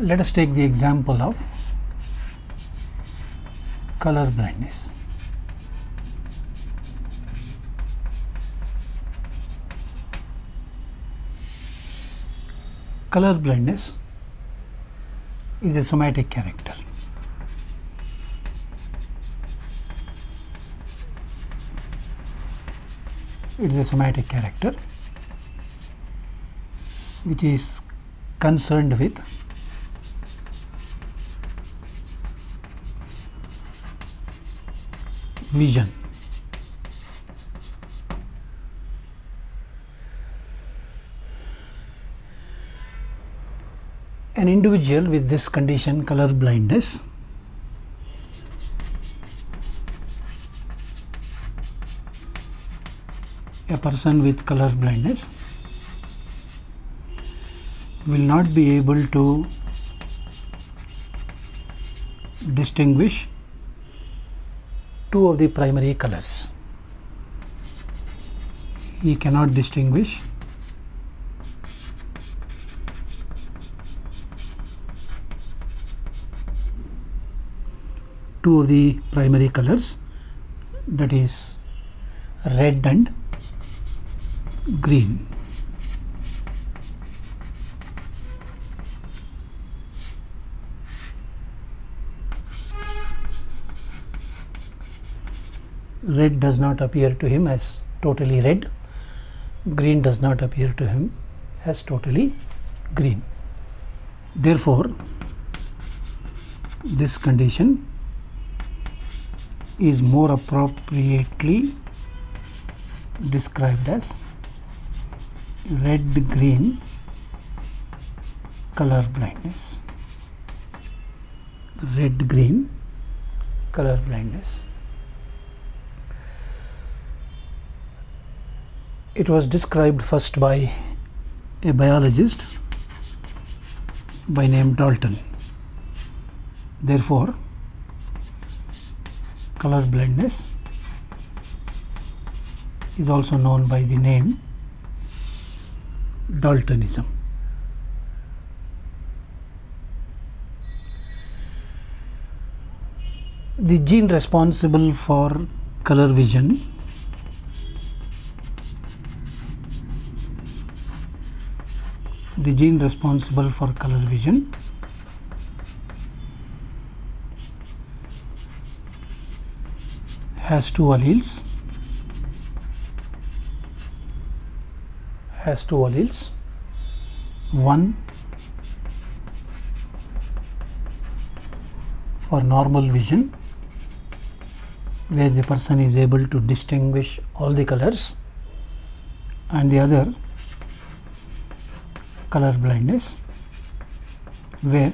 Let us take the example of color blindness. Color blindness is a somatic character. It is a somatic character which is concerned with vision. An individual with this condition, color blindness, a person with color blindness will not be able to distinguish two of the primary colors. He cannot distinguish two of the primary colors, that is red and green. Red does not appear to him as totally red, green does not appear to him as totally green. Therefore, this condition is more appropriately described as red-green color blindness. Red-green color blindness. It was described first by a biologist by name Dalton. Therefore, color blindness is also known by the name Daltonism. The gene responsible for color vision has two alleles. One for normal vision, where the person is able to distinguish all the colors, and the other color blindness, where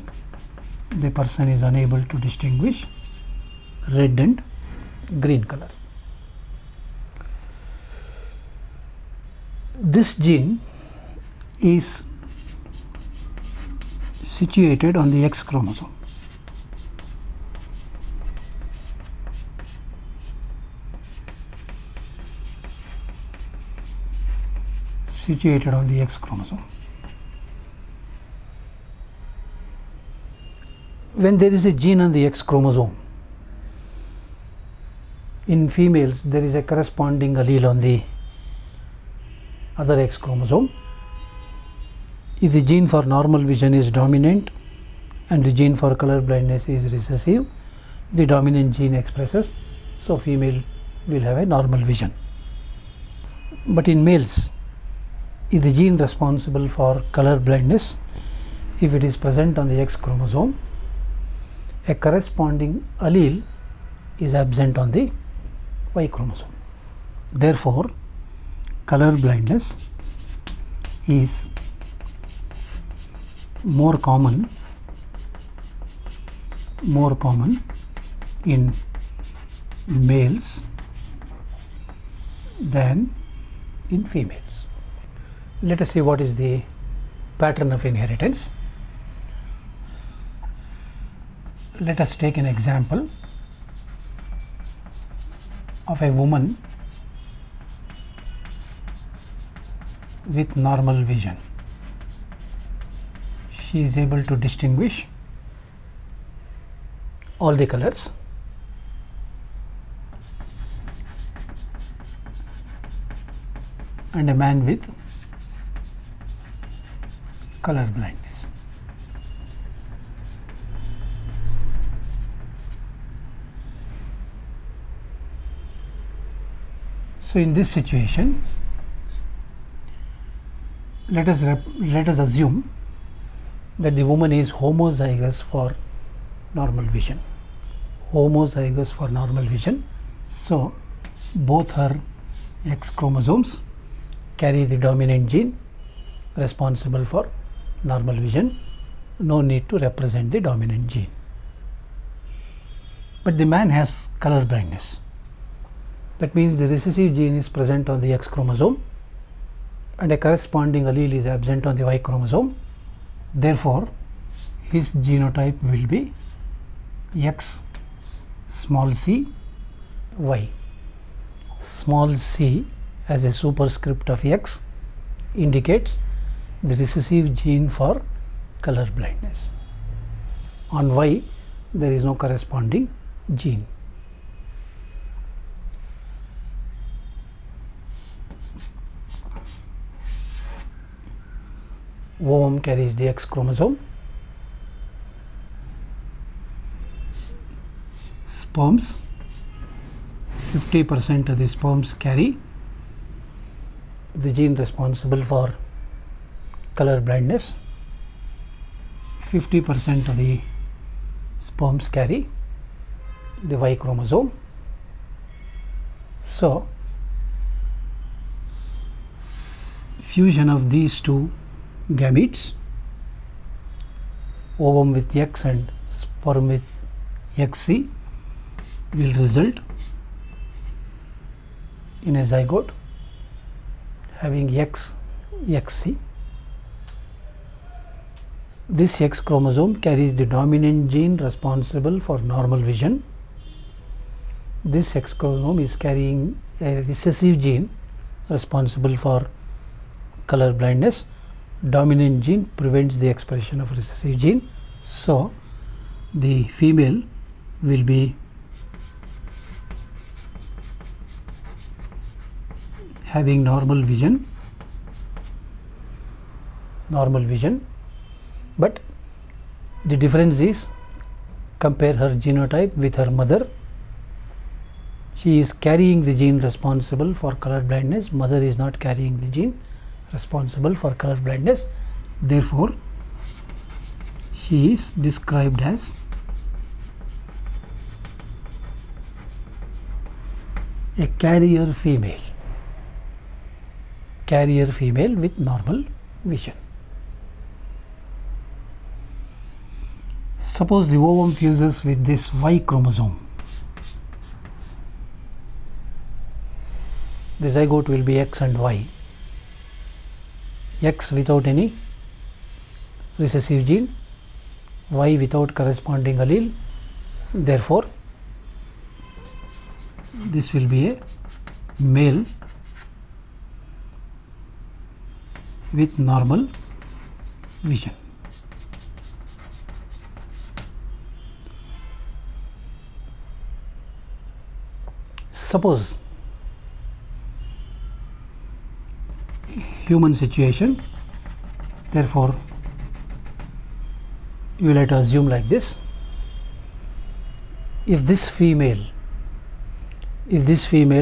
the person is unable to distinguish red and green color. This gene is situated on the X chromosome. When there is a gene on the X chromosome, in females there is a corresponding allele on the other X chromosome. If the gene for normal vision is dominant and the gene for color blindness is recessive, the dominant gene expresses, so female will have a normal vision. But in males, if the gene responsible for color blindness, if it is present on the X chromosome, a corresponding allele is absent on the Y chromosome. Therefore, color blindness is more common in males than in females. Let us see what is the pattern of inheritance. Let us take an example of a woman with normal vision. she is able to distinguish all the colors. And a man with color blindness. So in this situation, let us assume that the woman is homozygous for normal vision. Homozygous for normal vision. So both her X chromosomes carry the dominant gene responsible for normal vision. No need to represent the dominant gene. But the man has color blindness. That means the recessive gene is present on the X chromosome and a corresponding allele is absent on the Y chromosome. Therefore, his genotype will be X small c Y. Small c as a superscript of X indicates the recessive gene for color blindness. On Y, there is no corresponding gene. Ovum carries the X chromosome. Sperms, 50% of the sperms carry the gene responsible for color blindness. 50% of the sperms carry the Y chromosome. So fusion of these two gametes, ovum with X and sperm with XC, will result in a zygote having XC. This X chromosome carries the dominant gene responsible for normal vision. This X chromosome is carrying a recessive gene responsible for color blindness. Dominant gene prevents the expression of recessive gene. So the female will be having normal vision, but the difference is, compare her genotype with her mother. She is carrying the gene responsible for color blindness. Mother is not carrying the gene responsible for color blindness. Therefore, she is described as a carrier female with normal vision. Suppose the ovum fuses with this Y chromosome. The zygote will be X and Y. X without any recessive gene, Y without corresponding allele. Therefore, this will be a male with normal vision. Suppose human situation, therefore you will have to assume like this: if this female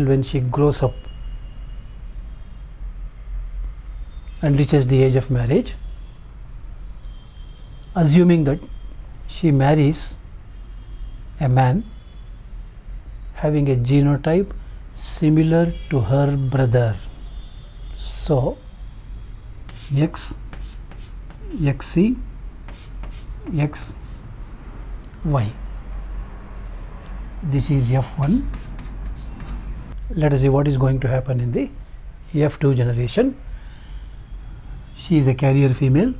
when she grows up and reaches the age of marriage, assuming that she marries a man having a genotype similar to her brother, so X, XC, X, Y. This is F1. Let us see what is going to happen in the F2 generation. She is a carrier female.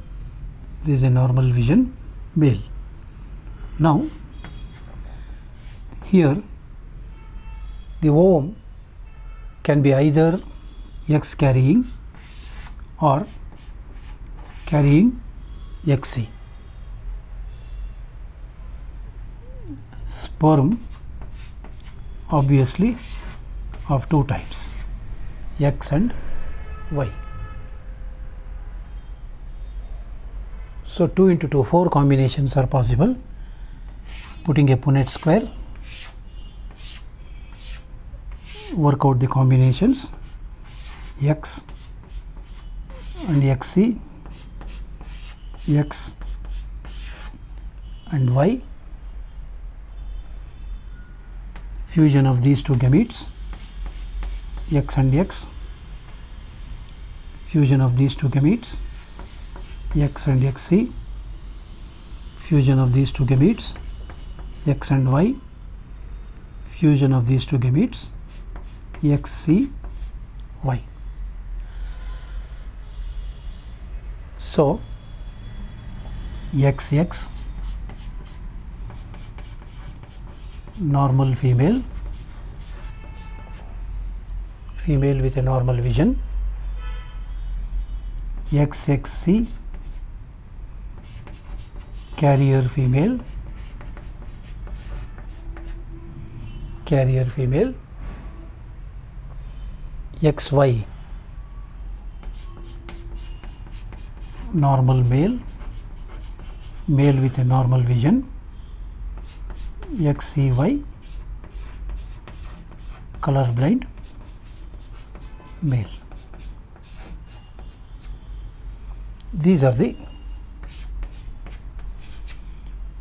This is a normal vision male. Now, here the ovum can be either X carrying or carrying XC. sperm obviously of two types, X and Y. So 2 into 2, 4 combinations are possible. Putting a Punnett square, work out the combinations X and XC, X and Y, fusion of these two gametes, X and X, fusion of these two gametes, X and XC, fusion of these two gametes, X and Y, fusion of these two gametes, XC, Y. So XX, normal female, female with a normal vision, XXC, carrier female, carrier female, XY, normal male, male with a normal vision, XCY, colorblind male. These are the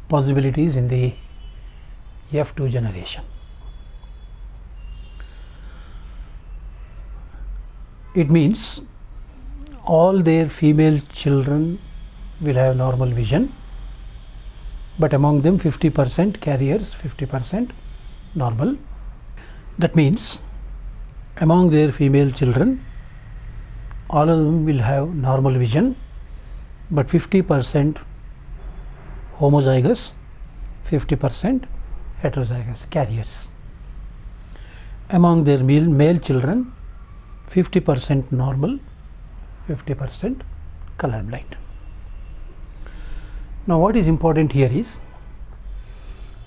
possibilities in the F2 generation. It means all their female children will have normal vision, but among them 50% carriers, 50% normal. That means among their female children, all of them will have normal vision, but 50% homozygous, 50% heterozygous carriers. Among their male children, 50% normal, 50% colorblind. Now what is important here is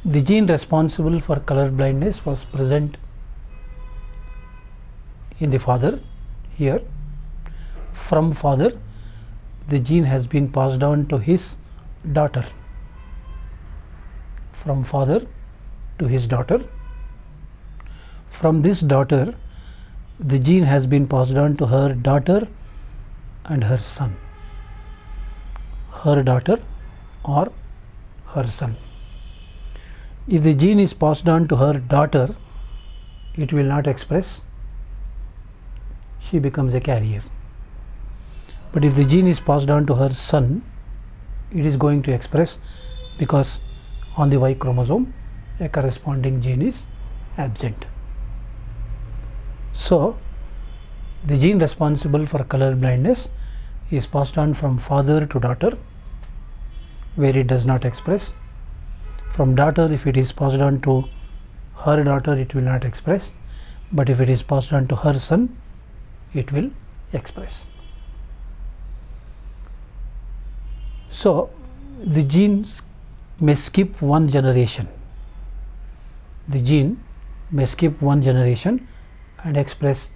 the gene responsible for color blindness was present in the father here. From father, the gene has been passed on to his daughter. From father to his daughter. From this daughter, the gene has been passed on to her daughter and her son. Her daughter or her son. If the gene is passed on to her daughter, it will not express, she becomes a carrier. But if the gene is passed on to her son, it is going to express, because on the Y chromosome a corresponding gene is absent. So the gene responsible for color blindness is passed on from father to daughter, where it does not express. From daughter, if it is passed on to her daughter, it will not express, but if it is passed on to her son, it will express. So the genes may skip one generation. The gene may skip one generation and express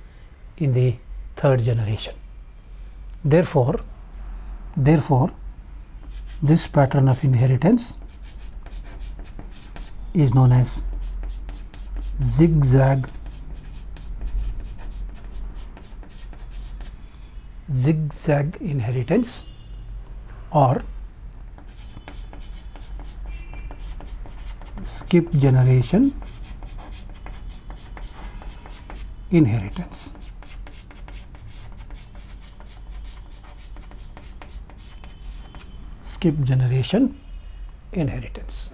in the third generation. Therefore, this pattern of inheritance is known as zigzag inheritance or skip generation inheritance. Skip generation inheritance.